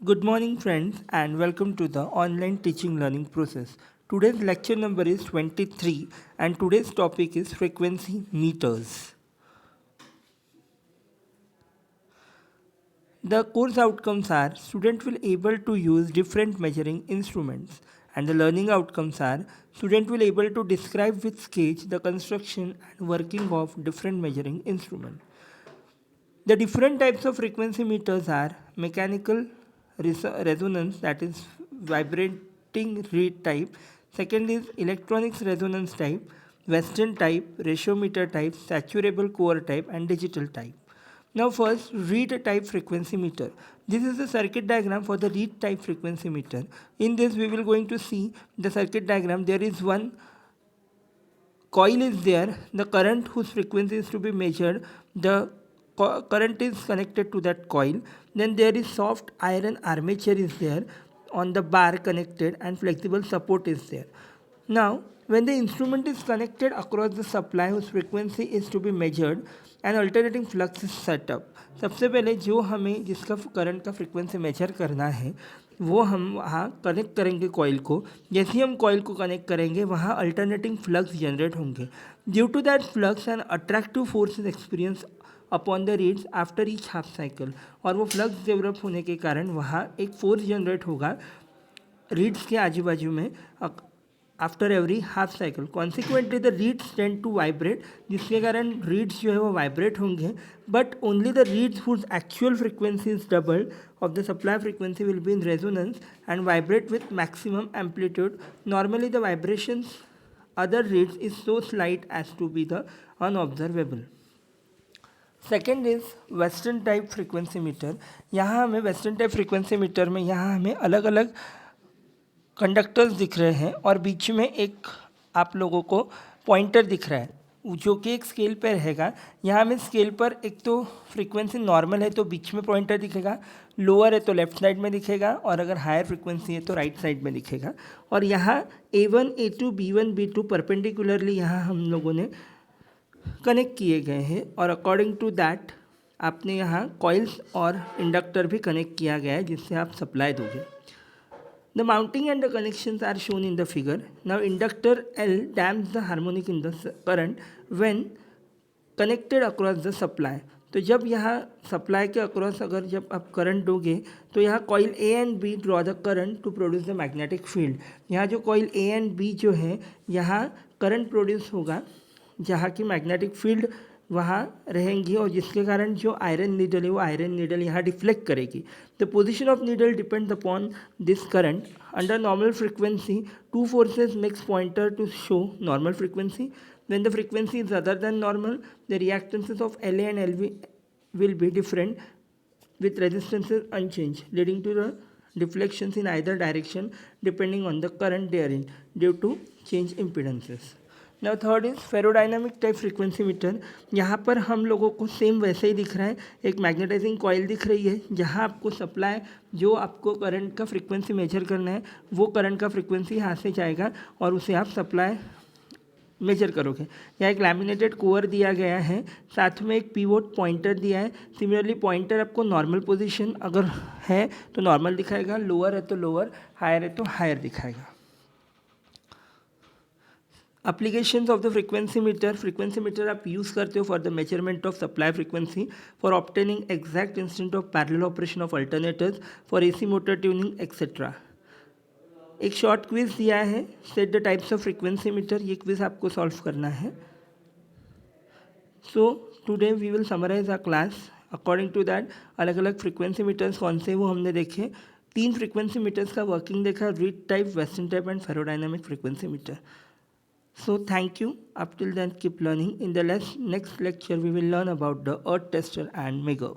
Good morning, friends, and welcome to the online teaching learning process. Today's lecture number is 23, and today's topic is frequency meters. The course outcomes are student will able to use different measuring instruments, and the learning outcomes are student will able to describe with sketch the construction and working of different measuring instruments. The different types of frequency meters are mechanical resonance, that is vibrating reed type. Second is electronics resonance type, Western type, ratio meter type, saturable core type, and digital type. Now first, reed type frequency meter. This is the circuit diagram for the reed type frequency meter. In this we will going to see the circuit diagram. There is one coil is there, the current whose frequency is to be measured, the current is connected to that coil. Then there is soft iron armature is there on the bar connected, and flexible support is there. Now when the instrument is connected across the supply whose frequency is to be measured, an alternating flux is set up. सबसे पहले जो हमें जिसका current का frequency measure करना है वो हम वहाँ कनेक्ट करेंगे कॉइल को. जैसे ही हम कॉइल को कनेक्ट करेंगे वहाँ अल्टरनेटिंग फ्लक्स जनरेट होंगे. Due to that flux and attractive force is experience upon the reeds after each half cycle. और वो फ्लक्स डेवलप होने के कारण वहाँ एक फोर्स जनरेट होगा रीड्स के आजू बाजू में after every half cycle. Consequently the reeds tend to vibrate, जिसके कारण रीड्स जो है वो वाइब्रेट होंगे. But only the reeds whose actual frequency is double of the supply frequency will be in resonance and vibrate with maximum amplitude. Normally the vibrations other reads is so slight as to be the unobservable. Second is western type frequency meter. यहाँ हमें western type frequency metre में यहाँ हमें अलग अलग conductors दिख रहे हैं और बीच में एक आप लोगों को पॉइंटर दिख रहा है जो कि एक स्केल पर रहेगा. यहाँ में स्केल पर एक तो फ्रीक्वेंसी नॉर्मल है तो बीच में पॉइंटर दिखेगा, लोअर है तो लेफ्ट साइड में दिखेगा, और अगर हायर फ्रीक्वेंसी है तो राइट साइड में दिखेगा. और यहाँ A1, A2, B1, B2 perpendicularly यहाँ हम लोगों ने कनेक्ट किए गए हैं और अकॉर्डिंग टू दैट आपने यहाँ कॉइल्स और इंडक्टर भी कनेक्ट किया गया है जिससे आप सप्लाई दोगे. The mounting and the connections are shown in the figure. Now inductor L damps the harmonic in the current when connected across the supply. तो जब यहाँ सप्लाई के अक्रॉस अगर जब आप करंट दोगे तो यहाँ coil A and B draw the current to produce the magnetic field. यहाँ जो कॉइल ए एंड बी जो है यहाँ करंट प्रोड्यूस होगा जहाँ की मैग्नेटिक फील्ड वहाँ रहेंगी और जिसके कारण जो आयरन नीडल है वो आयरन नीडल यहाँ डिफ्लेक्ट करेगी. The position of needle depends upon this current. Under normal frequency two forces makes pointer to show normal frequency. When the frequency is other than normal, the reactances of LA and LV will be different with resistances unchanged, leading to the deflections in either direction depending on the current they are in due to change impedances. Now third is ferrodynamic type frequency meter. यहाँ पर हम लोगों को same वैसे ही दिख रहा है. एक मैग्नेटाइजिंग कॉइल दिख रही है जहाँ आपको सप्लाई जो आपको करंट का फ्रीक्वेंसी मेजर करना है वो करंट का फ्रीक्वेंसी यहाँ से जाएगा और उसे आप सप्लाई मेजर करोगे. यहाँ एक लैमिनेटेड कोर दिया गया है, साथ में एक पीवोट पॉइंटर दिया है. सिमिलरली पॉइंटर आपको नॉर्मल पोजीशन अगर है तो नॉर्मल दिखाएगा, लोअर है तो लोअर, हायर है तो हायर दिखाएगा. Applications of the frequency meter आप यूज़ करते हो for the measurement of supply frequency, for obtaining exact instant of parallel operation of alternators, for AC motor tuning etcetera. एक शॉर्ट क्विज दिया है, set the types of frequency meter. ये quiz आपको solve करना है. So today we will summarise our class. According to that अलग अलग frequency metres कौन से वो हमने देखे. 3 फ्रीक्वेंसी मीटर्स का वर्किंग देखा, reed type, western type and ferrodynamic frequency meter. So thank you. Up till then keep learning. In the next lecture we will learn about the earth tester and Mego.